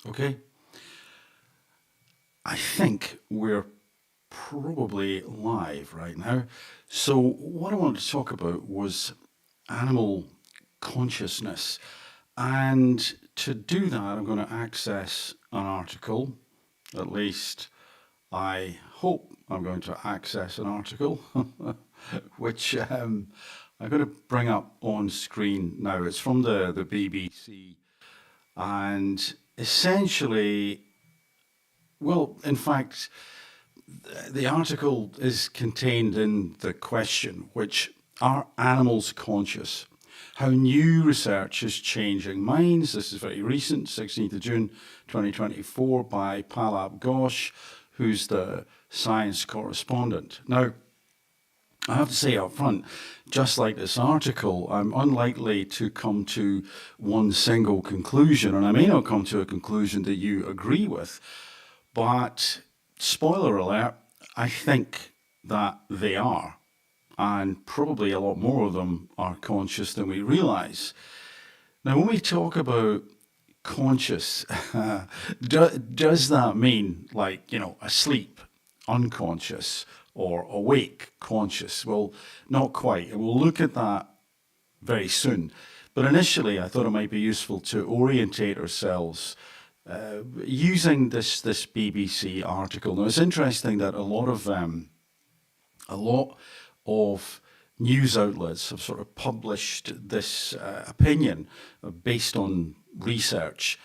Okay, I think we're probably live right now. So, what I wanted to talk about was animal consciousness. And to do that, I'm going to access an article. At least I hope I'm going to access an article, which I'm going to bring up on screen now. It's from the BBC. And essentially, well, in fact, the article is contained in the question, which are animals conscious? How new research is changing minds. This is very recent, 16th of June 2024, by Palab Ghosh, who's the science correspondent. Now, I have to say up front, just like this article, I'm unlikely to come to one single conclusion, and I may not come to a conclusion that you agree with, but spoiler alert, I think that they are, and probably a lot more of them are conscious than we realize. Now, when we talk about conscious, does that mean like, asleep, unconscious, or awake, conscious? Well, not quite. And we'll look at that very soon. But initially, I thought it might be useful to orientate ourselves using this BBC article. Now, it's interesting that a lot of news outlets have sort of published this opinion based on research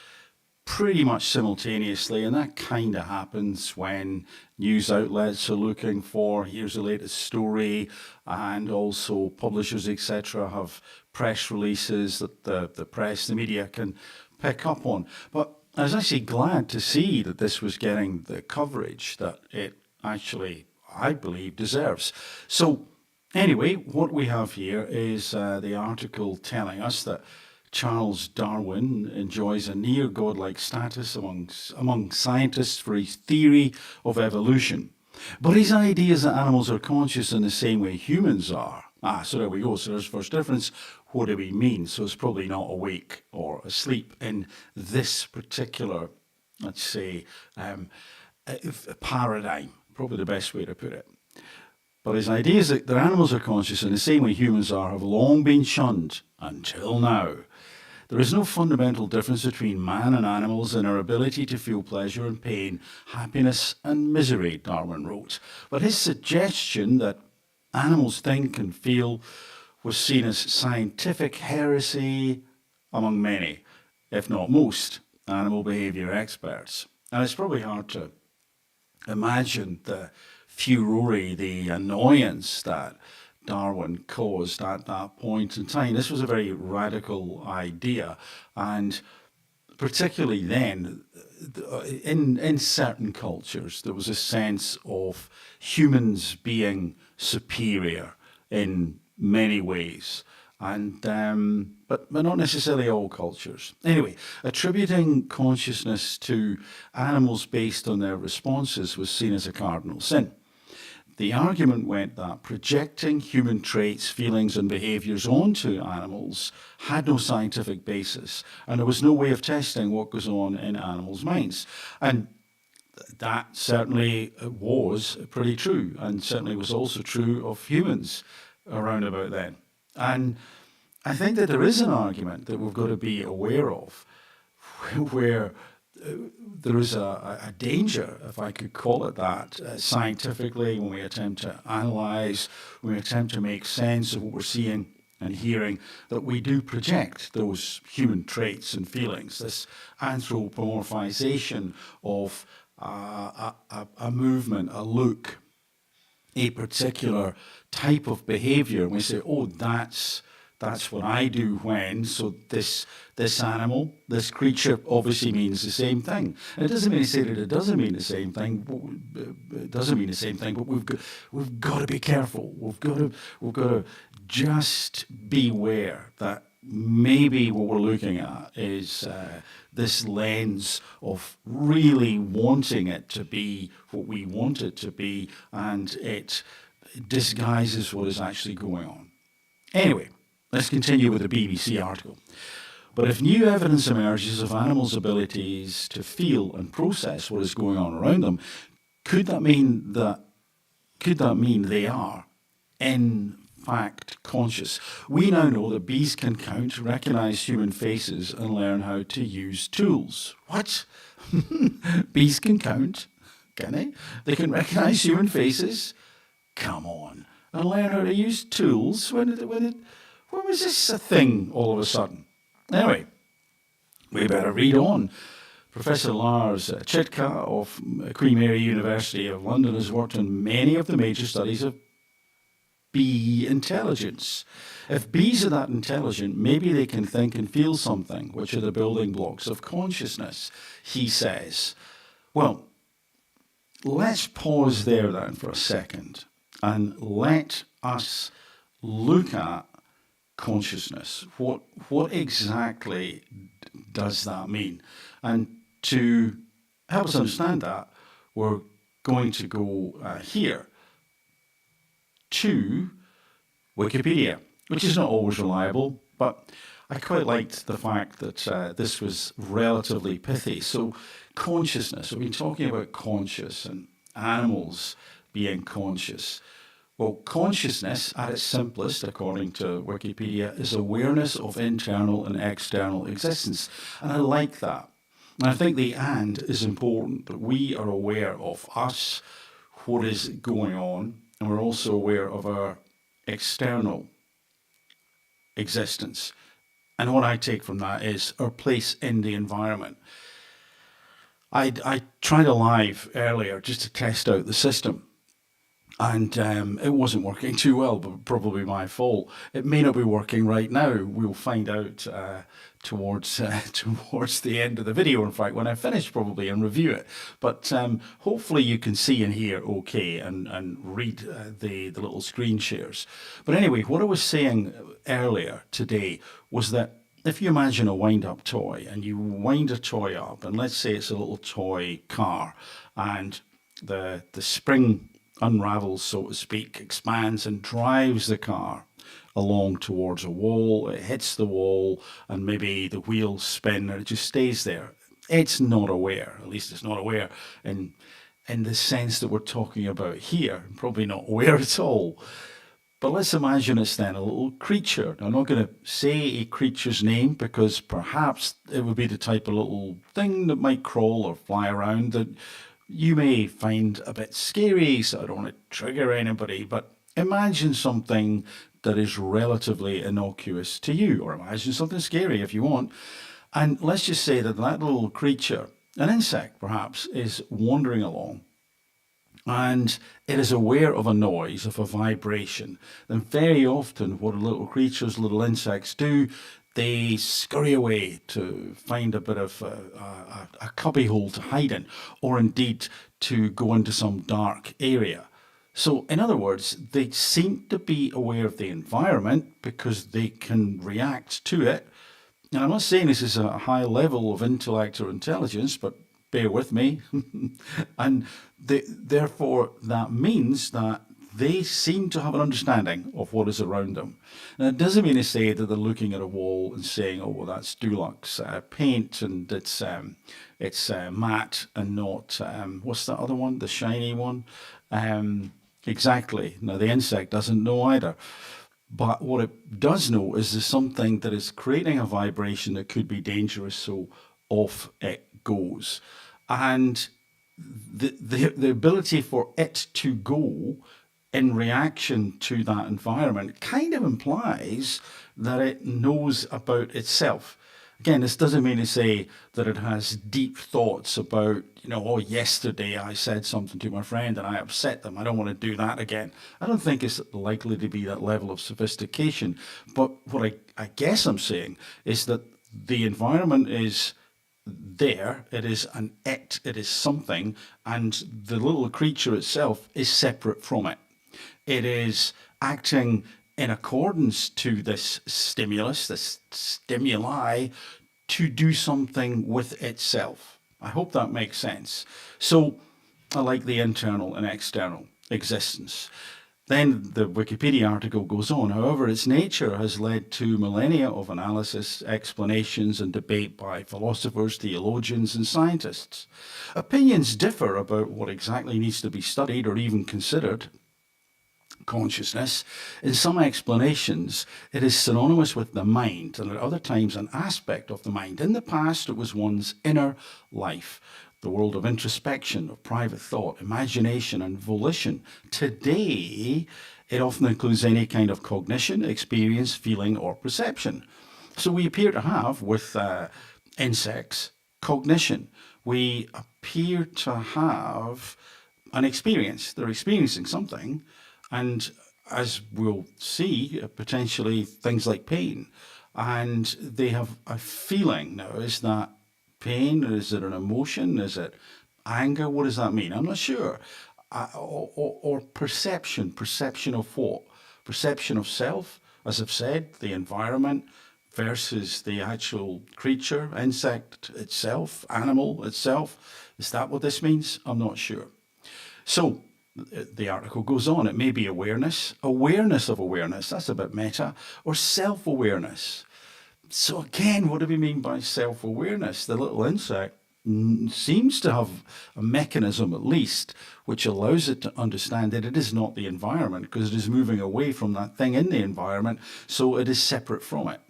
pretty much simultaneously, and that kind of happens when news outlets are looking for here's the latest story, and also publishers, etc., have press releases that the press, the media can pick up on. But I was actually glad to see that this was getting the coverage that it actually, I believe, deserves. So anyway, what we have here is the article telling us that Charles Darwin enjoys a near godlike status among scientists for his theory of evolution. But his ideas that animals are conscious in the same way humans are. So there we go. So there's first difference. What do we mean? So it's probably not awake or asleep in this particular, let's say, paradigm. Probably the best way to put it. But his ideas that animals are conscious in the same way humans are have long been shunned until now. There is no fundamental difference between man and animals in our ability to feel pleasure and pain, happiness and misery, Darwin wrote. But his suggestion that animals think and feel was seen as scientific heresy among many, if not most, animal behavior experts. And it's probably hard to imagine the furore, the annoyance that Darwin caused at that point in time. This was a very radical idea, and particularly then, in certain cultures, there was a sense of humans being superior in many ways, and but not necessarily all cultures. Anyway, attributing consciousness to animals based on their responses was seen as a cardinal sin. The argument went that projecting human traits, feelings, and behaviors onto animals had no scientific basis, and there was no way of testing what goes on in animals' minds. And that certainly was pretty true, and certainly was also true of humans around about then. And I think that there is an argument that we've got to be aware of, where there is a danger, if I could call it that, scientifically, when we attempt to analyze, when we attempt to make sense of what we're seeing and hearing, that we do project those human traits and feelings, this anthropomorphization of a movement, a look, a particular type of behavior, and we say, oh, that's what I do when, so this animal, this creature obviously means the same thing. And it doesn't mean to say that it doesn't mean the same thing. It doesn't mean the same thing, but we've got to be careful. We've got to just beware that maybe what we're looking at is this lens of really wanting it to be what we want it to be, and it disguises what is actually going on. Anyway, let's continue with the BBC article. But if new evidence emerges of animals' abilities to feel and process what is going on around them, could that mean that could that mean they are, in fact, conscious? We now know that bees can count, recognize human faces, and learn how to use tools. What? Bees can count, can they? They can recognize human faces? Come on. And learn how to use tools? When was this a thing all of a sudden? Anyway, we better read on. Professor Lars Chitka of Queen Mary University of London has worked on many of the major studies of bee intelligence. If bees are that intelligent, maybe they can think and feel something, which are the building blocks of consciousness, he says. Well, let's pause there then for a second and let us look at consciousness. What exactly does that mean? And to help us understand that, we're going to go here to Wikipedia, which is not always reliable, but I quite liked the fact that this was relatively pithy. So consciousness, we've been talking about conscious and animals being conscious. Well, consciousness at its simplest, according to Wikipedia, is awareness of internal and external existence. And I like that. And I think the "and" is important, that we are aware of us, what is going on, and we're also aware of our external existence. And what I take from that is our place in the environment. I tried a live earlier just to test out the system. And it wasn't working too well, but probably my fault. It may not be working right now. We'll find out towards the end of the video, in fact, when I finish probably and review it. But hopefully you can see and hear okay and read the little screen shares. But anyway, what I was saying earlier today was that if you imagine a wind-up toy and you wind a toy up, and let's say it's a little toy car, and the spring unravels, so to speak, expands and drives the car along towards a wall. It hits the wall and maybe the wheels spin and it just stays there. It's not aware, at least it's not aware in the sense that we're talking about here, probably not aware at all. But let's imagine it's then a little creature. Now, I'm not going to say a creature's name because perhaps it would be the type of little thing that might crawl or fly around that you may find a bit scary, so I don't want to trigger anybody, but imagine something that is relatively innocuous to you, or imagine something scary if you want. And let's just say that that little creature, an insect perhaps, is wandering along and it is aware of a noise, of a vibration. And very often what little creatures, little insects do, they scurry away to find a bit of a cubbyhole to hide in, or indeed to go into some dark area. So in other words, they seem to be aware of the environment because they can react to it. And I'm not saying this is a high level of intellect or intelligence, but bear with me. And therefore, that means that they seem to have an understanding of what is around them. Now, it doesn't mean to say that they're looking at a wall and saying, oh, well, that's Dulux paint and it's matte and not, what's that other one, the shiny one? Exactly. Now, the insect doesn't know either. But what it does know is there's something that is creating a vibration that could be dangerous, so off it goes. And the ability for it to go in reaction to that environment kind of implies that it knows about itself. Again, this doesn't mean to say that it has deep thoughts about, oh, yesterday I said something to my friend and I upset them. I don't want to do that again. I don't think it's likely to be that level of sophistication. But what I guess I'm saying is that the environment is there, it is it is something, and the little creature itself is separate from it. It is acting in accordance to this stimulus, this stimuli, to do something with itself. I hope that makes sense. So I like the internal and external existence. Then the Wikipedia article goes on. However, its nature has led to millennia of analysis, explanations, and debate by philosophers, theologians, and scientists. Opinions differ about what exactly needs to be studied or even considered. Consciousness. In some explanations, it is synonymous with the mind, and at other times, an aspect of the mind. In the past, it was one's inner life, the world of introspection, of private thought, imagination, and volition. Today, it often includes any kind of cognition, experience, feeling, or perception. So we appear to have, with insects, cognition. We appear to have an experience. They're experiencing something, and as we'll see, potentially things like pain. And they have a feeling now. Is that pain? Is it an emotion? Is it anger? What does that mean? I'm not sure. Or perception. Perception of what? Perception of self, as I've said, the environment versus the actual creature, insect itself, animal itself. Is that what this means? I'm not sure. So the article goes on. It may be awareness, awareness of awareness. That's a bit meta. Or self-awareness. So again, what do we mean by self-awareness? The little insect seems to have a mechanism, at least, which allows it to understand that it is not the environment, because it is moving away from that thing in the environment, so it is separate from it.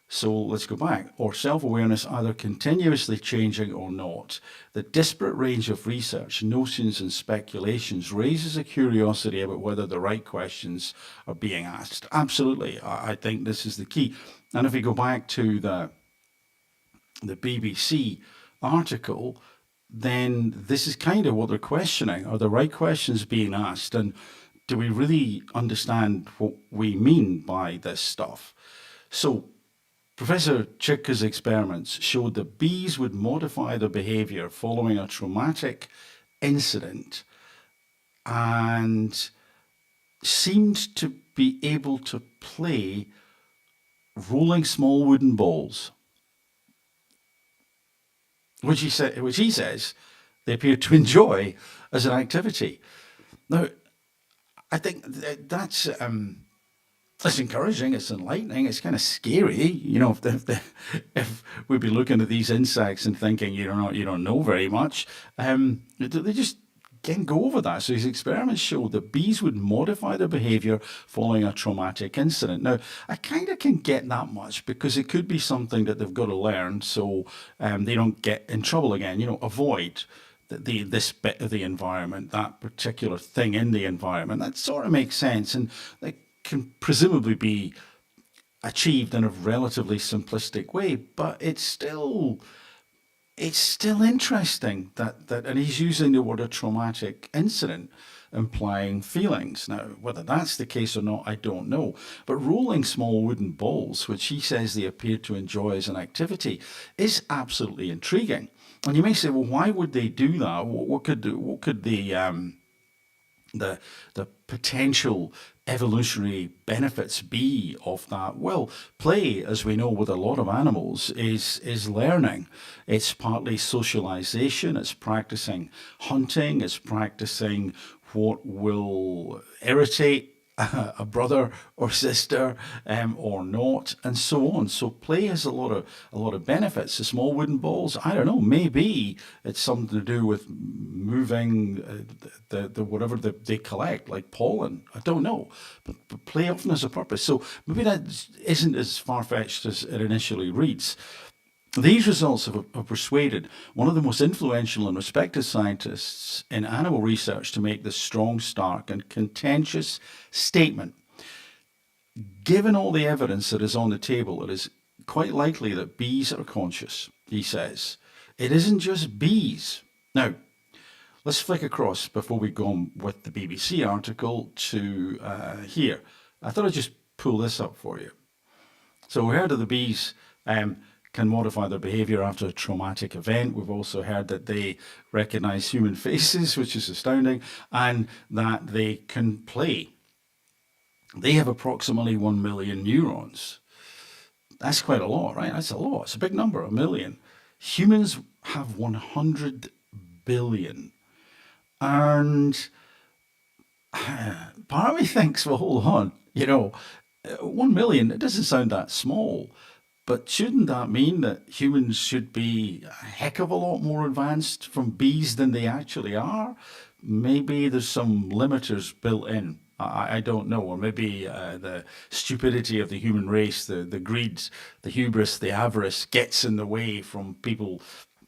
So let's go back. Or self-awareness either continuously changing or not. The disparate range of research, notions, and speculations raises a curiosity about whether the right questions are being asked. Absolutely. I think this is the key. And if we go back to the BBC article, then this is kind of what they're questioning. Are the right questions being asked? And do we really understand what we mean by this stuff? So Professor Chitka's experiments showed that bees would modify their behavior following a traumatic incident and seemed to be able to play rolling small wooden balls, which he says they appear to enjoy as an activity. Now, I think that's encouraging, it's enlightening, it's kind of scary, if we'd be looking at these insects and thinking you don't know very much. They just can go over that. So his experiments showed that bees would modify their behavior following a traumatic incident. Now, I kind of can get that much, because it could be something that they've got to learn so they don't get in trouble again. Avoid this bit of the environment, that particular thing in the environment. That sort of makes sense, and they can presumably be achieved in a relatively simplistic way, but it's still interesting that and he's using the word a traumatic incident, implying feelings. Now, whether that's the case or not, I don't know. But rolling small wooden balls, which he says they appear to enjoy as an activity, is absolutely intriguing. And you may say, well, why would they do that? What could the potential evolutionary benefits be of that? Well, play, as we know with a lot of animals, is learning. It's partly socialization, it's practicing hunting, it's practicing what will irritate a brother or sister, or not, and so on. So play has a lot of benefits. The small wooden balls, I don't know, maybe it's something to do with moving the whatever they collect, like pollen. I don't know, but play often has a purpose. So maybe that isn't as far-fetched as it initially reads. These results have persuaded one of the most influential and respected scientists in animal research to make this strong, stark, and contentious statement. Given all the evidence that is on the table, it is quite likely that bees are conscious, he says. It isn't just bees. Now, let's flick across before we go on with the BBC article to here. I thought I'd just pull this up for you. So we heard of the bees can modify their behavior after a traumatic event. We've also heard that they recognize human faces, which is astounding, and that they can play. They have approximately 1 million neurons. That's quite a lot, right? That's a lot. It's a big number, 1 million. Humans have 100 billion. And part of me thinks, well, hold on, 1 million, it doesn't sound that small. But shouldn't that mean that humans should be a heck of a lot more advanced from bees than they actually are? Maybe there's some limiters built in. I don't know. Or maybe the stupidity of the human race, the greed, the hubris, the avarice gets in the way from people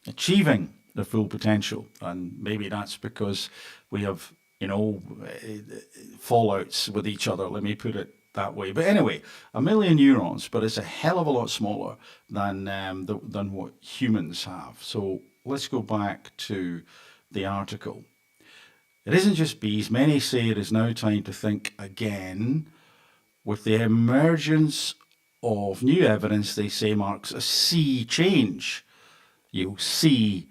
achieving their full potential. And maybe that's because we have, fallouts with each other. Let me put it that way. But anyway, 1 million neurons, but it's a hell of a lot smaller than what humans have. So let's go back to the article. It isn't just bees. Many say it is now time to think again. With the emergence of new evidence, they say marks a sea change. You'll see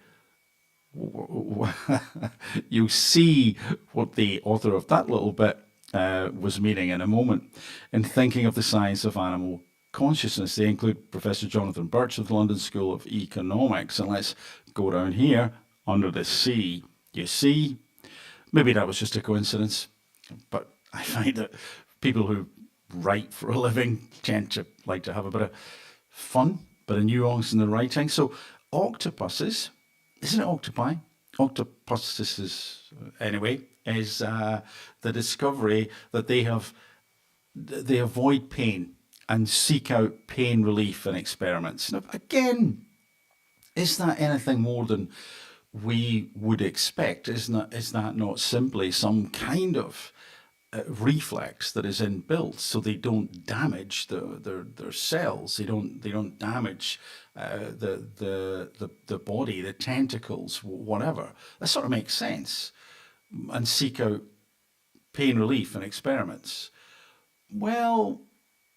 you'll see what the author of that little bit was meaning in a moment. In thinking of the science of animal consciousness, they include Professor Jonathan Birch of the London School of Economics. And let's go down here under the sea. You see, maybe that was just a coincidence, but I find that people who write for a living tend to like to have a bit of fun, bit of nuance in the writing. So octopuses, isn't it octopi? Octopuses, anyway, is the discovery that they avoid pain and seek out pain relief in experiments. Now, again, is that anything more than we would expect? Is that not simply some kind of reflex that is inbuilt, so they don't damage their cells. They don't damage the body, the tentacles, whatever. That sort of makes sense. And seek out pain relief in experiments. Well,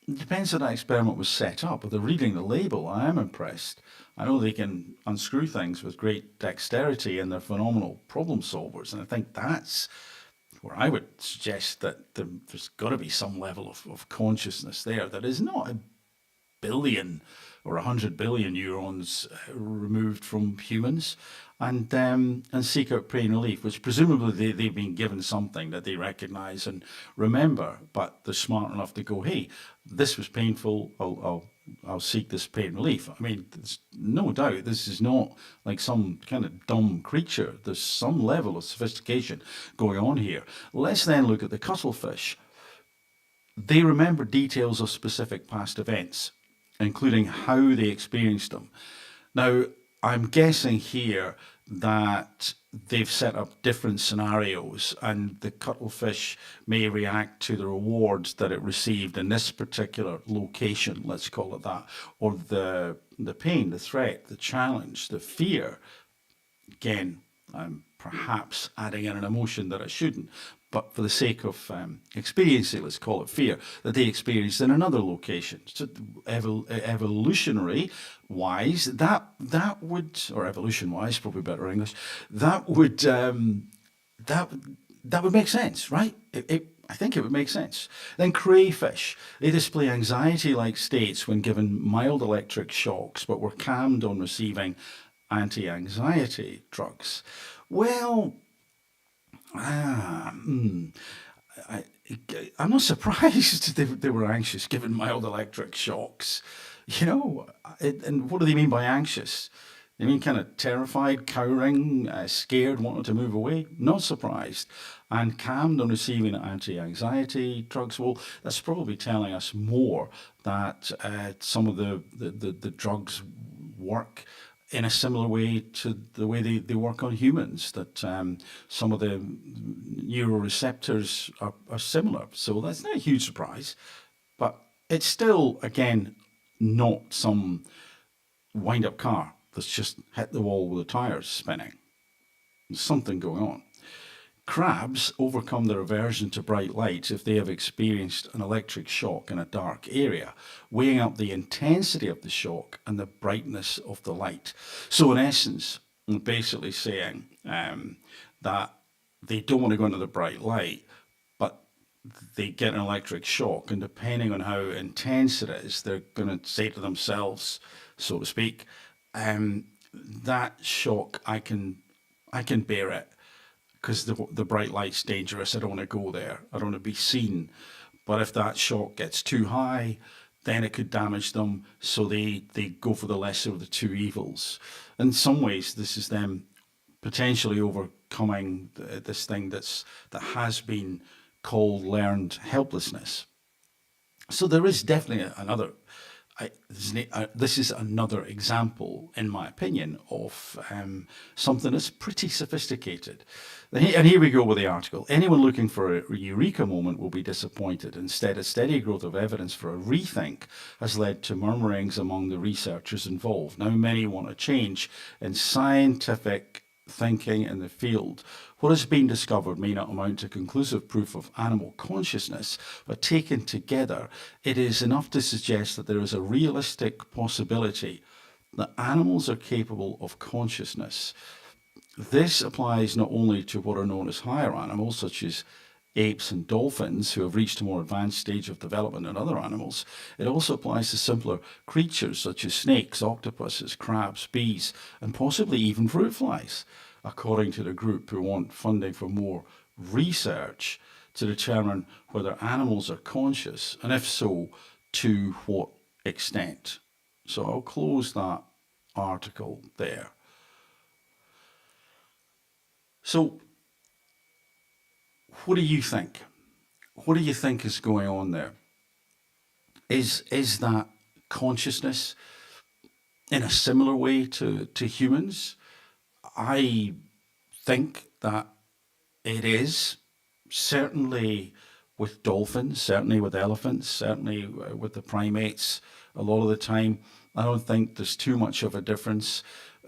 it depends how that experiment was set up. If they're reading the label, I am impressed. I know they can unscrew things with great dexterity and they're phenomenal problem solvers. And I think that's where I would suggest that there's got to be some level of consciousness there that is not a billion or 100 billion neurons removed from humans, and seek out pain relief, which presumably they've been given something that they recognise and remember, but they're smart enough to go, hey, this was painful, I'll seek this pain relief. I mean, there's no doubt this is not like some kind of dumb creature. There's some level of sophistication going on here. Let's then look at the cuttlefish. They remember details of specific past events, including how they experienced them. Now, I'm guessing here that they've set up different scenarios and the cuttlefish may react to the rewards that it received in this particular location, let's call it that, or the pain, the threat, the challenge, the fear. Again, I'm perhaps adding in an emotion that I shouldn't, but for the sake of experiencing, let's call it fear, that they experienced in another location. So evolutionary wise, that would, or evolution wise, probably better English, that that would make sense, right? I think it would make sense. Then crayfish, they display anxiety-like states when given mild electric shocks, but were calmed on receiving anti-anxiety drugs. Well, ah, I, I'm not surprised they were anxious given mild electric shocks. And what do they mean by anxious? They mean kind of terrified, cowering, scared, wanting to move away? Not surprised. And calmed on receiving anti-anxiety drugs. Well, that's probably telling us more that some of the drugs work in a similar way to the way they work on humans, that some of the neuroreceptors are similar. So that's not a huge surprise. But it's still, again, not some wind up car that's just hit the wall with the tires spinning. There's something going on. Crabs overcome their aversion to bright lights if they have experienced an electric shock in a dark area, weighing up the intensity of the shock and the brightness of the light. So, in essence, I'm basically saying that they don't want to go into the bright light, but they get an electric shock, and depending on how intense it is, they're going to say to themselves, so to speak, that shock, I can bear it. because the bright light's dangerous. I don't want to go there. I don't want to be seen. But if that shot gets too high, then it could damage them. So they go for the lesser of the two evils. In some ways, this is them potentially overcoming this thing that has been called learned helplessness. So there is definitely another. This is another example, in my opinion, of something that's pretty sophisticated. And here we go with the article. Anyone looking for a eureka moment will be disappointed. Instead, a steady growth of evidence for a rethink has led to murmurings among the researchers involved. Now, many want a change in scientific thinking in the field. What has been discovered may not amount to conclusive proof of animal consciousness, but taken together, it is enough to suggest that there is a realistic possibility that animals are capable of consciousness. This applies not only to what are known as higher animals, such as apes and dolphins, who have reached a more advanced stage of development than other animals. It also applies to simpler creatures such as snakes, octopuses, crabs, bees, and possibly even fruit flies, according to the group who want funding for more research to determine whether animals are conscious, and if so, to what extent. So I'll close that article there. So what do you think? What do you think is going on there? Is that consciousness in a similar way to humans? I think that it is, certainly with dolphins, certainly with elephants, certainly with the primates. A lot of the time, I don't think there's too much of a difference.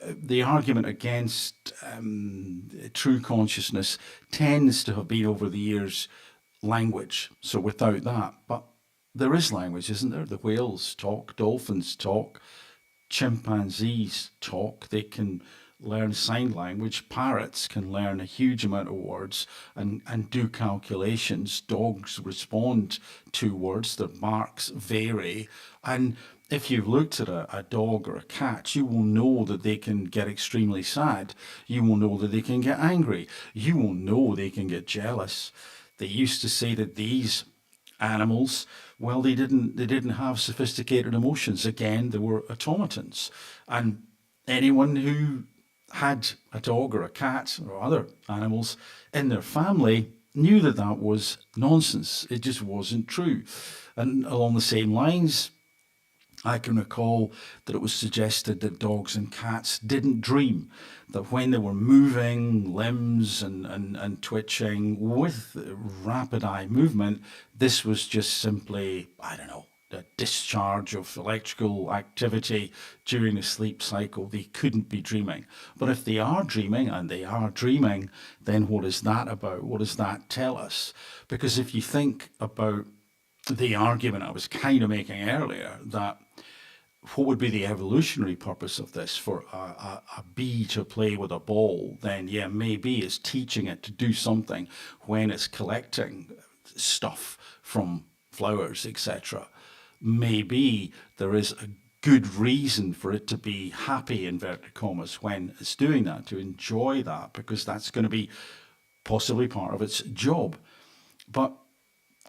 The argument against true consciousness tends to have been over the years language. So without that, but there is language, isn't there? The whales talk, dolphins talk, chimpanzees talk. They can learn sign language. Parrots can learn a huge amount of words and do calculations. Dogs respond to words. Their barks vary. And if you've looked at a dog or a cat, you will know that they can get extremely sad. You will know that they can get angry. You will know they can get jealous. They used to say that these animals, well, they didn't have sophisticated emotions. Again, they were automatons. And anyone who had a dog or a cat or other animals in their family knew that that was nonsense. It just wasn't true. And along the same lines, I can recall that it was suggested that dogs and cats didn't dream, that when they were moving limbs and twitching with rapid eye movement, this was just simply, I don't know, a discharge of electrical activity during the sleep cycle. They couldn't be dreaming. But if they are dreaming, and they are dreaming, then what is that about? What does that tell us? Because if you think about the argument I was kind of making earlier, that what would be the evolutionary purpose of this? For a bee to play with a ball, then yeah, maybe it's teaching it to do something when it's collecting stuff from flowers, etc. Maybe there is a good reason for it to be happy, inverted commas, when it's doing that, to enjoy that, because that's going to be possibly part of its job. But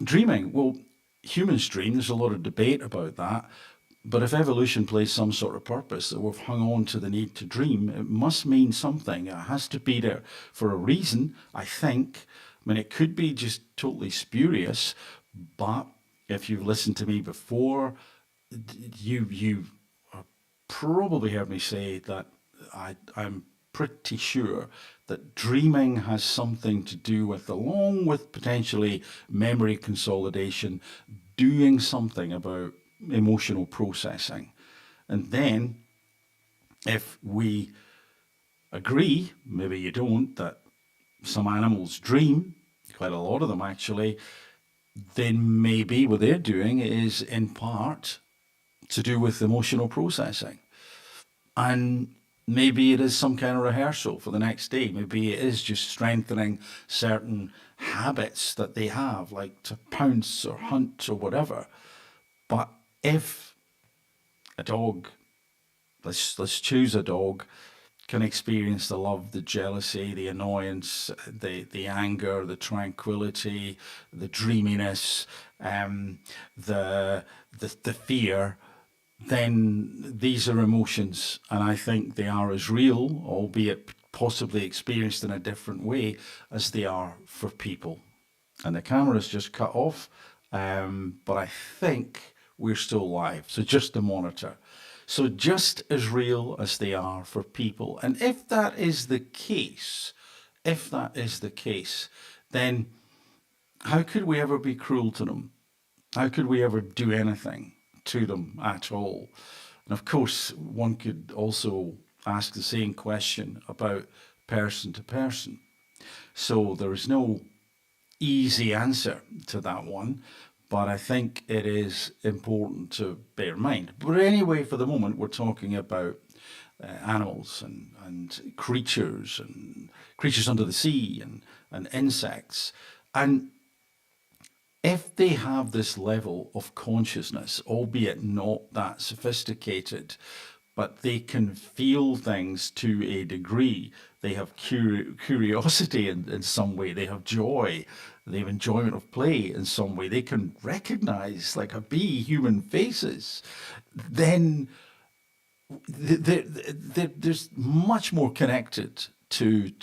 dreaming, well, humans dream. There's a lot of debate about that. But if evolution plays some sort of purpose, that we've hung on to the need to dream, it must mean something. It has to be there for a reason, I think. I mean, it could be just totally spurious, but if you've listened to me before, you probably heard me say that I'm pretty sure that dreaming has something to do with, along with potentially memory consolidation, doing something about emotional processing. And then if we agree, maybe you don't, that some animals dream, quite a lot of them actually, then maybe what they're doing is in part to do with emotional processing. And maybe it is some kind of rehearsal for the next day. Maybe it is just strengthening certain habits that they have, like to pounce or hunt or whatever. But if a dog, let's choose a dog, can experience the love, the jealousy, the annoyance, the anger, the tranquility, the dreaminess, um, the fear, then these are emotions, and I think they are as real, albeit possibly experienced in a different way, as they are for people. And the camera's just cut off, but I think we're still live. So just the monitor. So just as real as they are for people. And if that is the case, if that is the case, then how could we ever be cruel to them? How could we ever do anything to them at all? And of course, one could also ask the same question about person to person. So there is no easy answer to that one, but I think it is important to bear in mind. But anyway, for the moment, we're talking about animals and creatures under the sea and insects. And if they have this level of consciousness, albeit not that sophisticated, but they can feel things to a degree. They have curiosity in some way. They have joy. They have enjoyment of play in some way. They can recognize, like a bee, human faces. Then there's much more connected to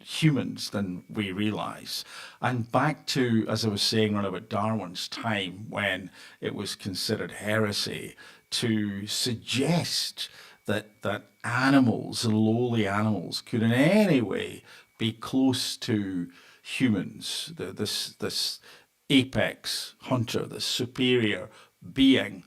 humans than we realize. And back to, as I was saying, around about Darwin's time, when it was considered heresy to suggest that animals, lowly animals, could in any way be close to humans, this apex hunter, this superior being,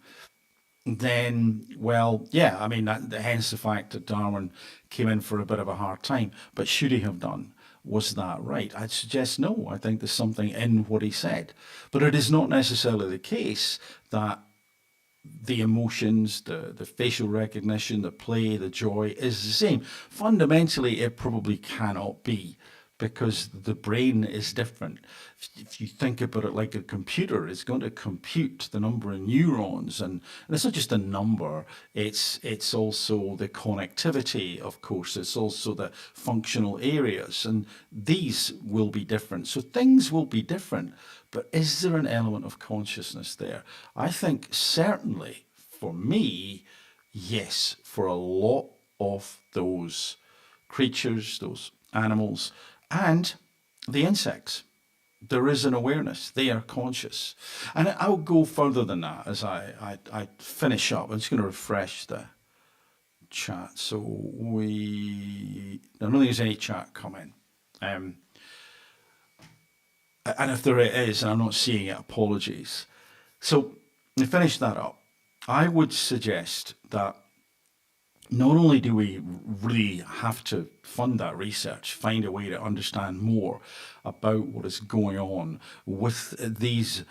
then, well, yeah, I mean, hence the fact that Darwin came in for a bit of a hard time. But should he have done? Was that right? I'd suggest no. I think there's something in what he said. But it is not necessarily the case that the emotions, the facial recognition, the play, the joy is the same. Fundamentally, it probably cannot be, because the brain is different. If you think about it like a computer, it's going to compute the number of neurons, and it's not just a number, it's also the connectivity, of course, it's also the functional areas, and these will be different. So things will be different, but is there an element of consciousness there? I think certainly for me, yes, for a lot of those creatures, those animals, and the insects. There is an awareness. They are conscious. And I'll go further than that as I finish up. I'm just going to refresh the chat. So I don't think there's any chat coming. And if there is, and I'm not seeing it, apologies. So to finish that up, I would suggest that not only do we really have to fund that research, find a way to understand more about what is going on with these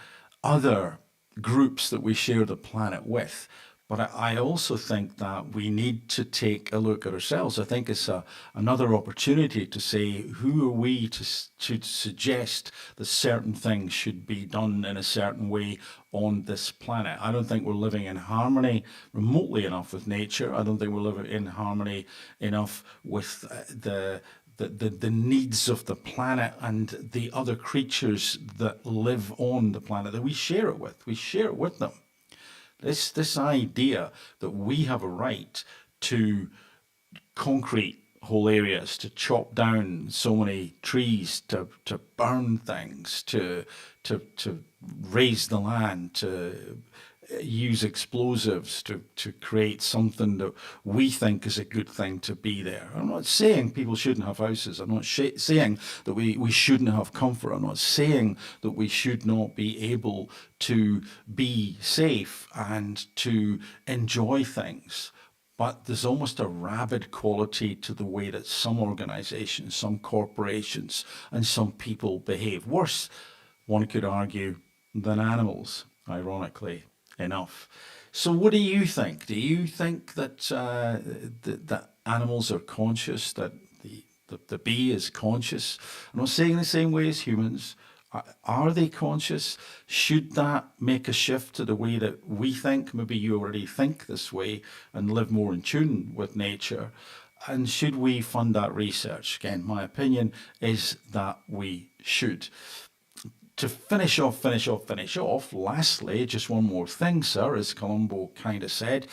other groups that we share the planet with, but I also think that we need to take a look at ourselves. I think it's another opportunity to say, who are we to suggest that certain things should be done in a certain way on this planet? I don't think we're living in harmony remotely enough with nature. I don't think we're living in harmony enough with the needs of the planet and the other creatures that live on the planet that we share it with. We share it with them. This idea that we have a right to concrete whole areas, to chop down so many trees, to burn things, to raise the land, to use explosives to create something that we think is a good thing to be there. I'm not saying people shouldn't have houses. I'm not saying that we shouldn't have comfort. I'm not saying that we should not be able to be safe and to enjoy things. But there's almost a rabid quality to the way that some organizations, some corporations, and some people behave. Worse, one could argue, than animals, ironically enough. So what do you think? Do you think that that animals are conscious, that the bee is conscious? I'm not saying the same way as humans. Are they conscious? Should that make a shift to the way that we think? Maybe you already think this way and live more in tune with nature. And should we fund that research? Again, my opinion is that we should. To finish off, lastly, just one more thing, sir, as Columbo kind of said,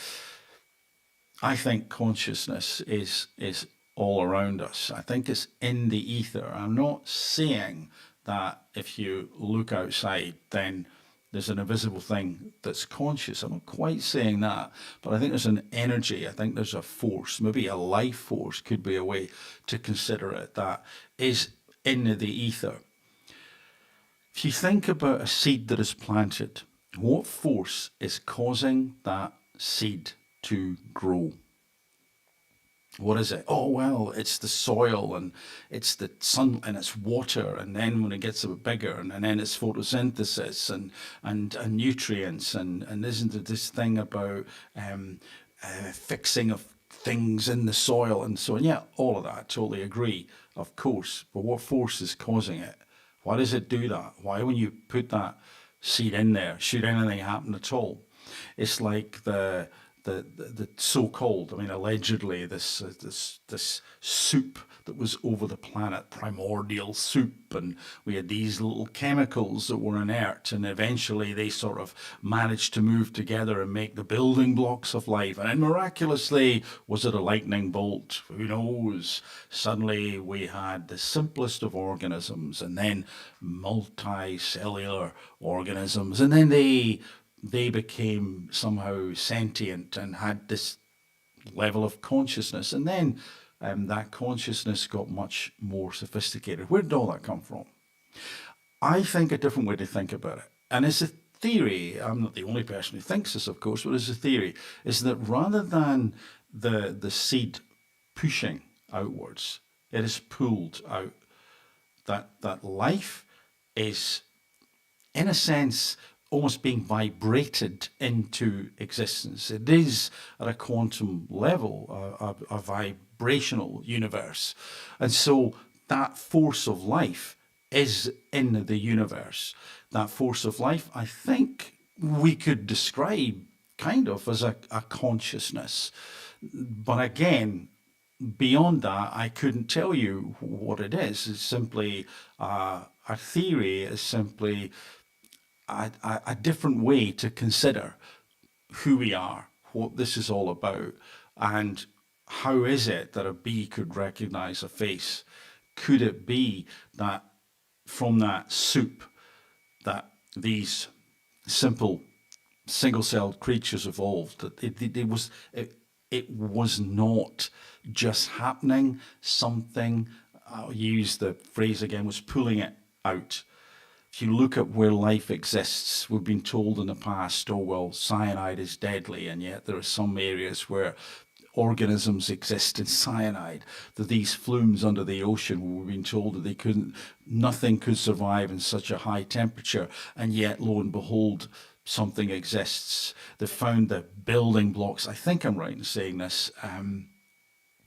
I think consciousness is all around us. I think it's in the ether. I'm not saying that if you look outside, then there's an invisible thing that's conscious. I'm not quite saying that, but I think there's an energy. I think there's a force, maybe a life force could be a way to consider it, that is in the ether. If you think about a seed that is planted, what force is causing that seed to grow? What is it? Oh, well, it's the soil and it's the sun and it's water. And then when it gets a bit bigger, and then it's photosynthesis and nutrients. And isn't it this thing about fixing of things in the soil and so on? Yeah, all of that. I totally agree, of course. But what force is causing it? Why does it do that? Why, when you put that seed in there, should anything happen at all? It's like the so-called, I mean, allegedly, this soup that was over the planet, primordial soup, and we had these little chemicals that were inert, and eventually they sort of managed to move together and make the building blocks of life. And then miraculously, was it a lightning bolt? Who knows? Suddenly we had the simplest of organisms, and then multicellular organisms, and then they became somehow sentient and had this level of consciousness. And then that consciousness got much more sophisticated. Where did all that come from? I think a different way to think about it, and it's a theory, I'm not the only person who thinks this, of course, but it's a theory, is that rather than the seed pushing outwards, it is pulled out. That life is, in a sense, almost being vibrated into existence. It is at a quantum level, a vibrational universe. And so that force of life is in the universe. That force of life, I think we could describe kind of as a consciousness. But again, beyond that, I couldn't tell you what it is. It's simply a theory, is simply a different way to consider who we are, what this is all about, and how is it that a bee could recognize a face? Could it be that from that soup that these simple single-celled creatures evolved? That it was not just happening. Something, I'll use the phrase again, was pulling it out. If you look at where life exists, we've been told in the past, oh, well, cyanide is deadly, and yet there are some areas where organisms exist in cyanide, that these flumes under the ocean, we've been told that nothing could survive in such a high temperature, and yet, lo and behold, something exists. They found the building blocks, I think I'm right in saying this,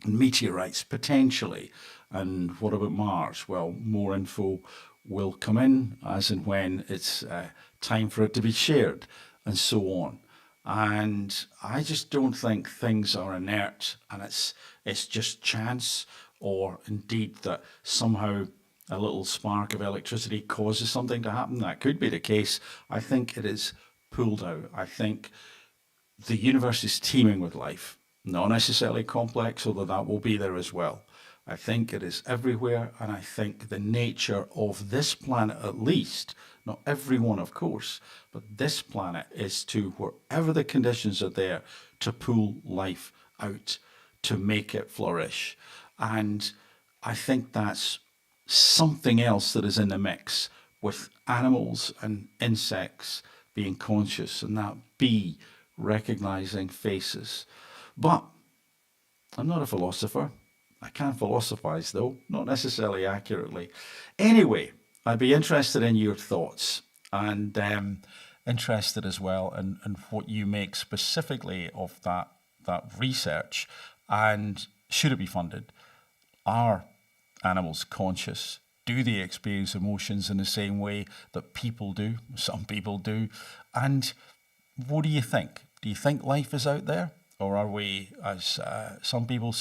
meteorites, potentially. And what about Mars? Well, more info will come in as and when it's time for it to be shared, and so on. And I just don't think things are inert and it's just chance, or indeed that somehow a little spark of electricity causes something to happen. That could be the case. I think it is pulled out. I think the universe is teeming with life, not necessarily complex, although that will be there as well. I think it is everywhere, and I think the nature of this planet, at least, not everyone, of course, but this planet is to, wherever the conditions are there, to pull life out, to make it flourish. And I think that's something else that is in the mix with animals and insects being conscious, and that bee recognizing faces. But I'm not a philosopher. I can philosophize, though, not necessarily accurately. Anyway, I'd be interested in your thoughts, and interested as well in what you make specifically of that research, and should it be funded? Are animals conscious? Do they experience emotions in the same way that people do? Some people do. And what do you think? Do you think life is out there? Or are we, as some people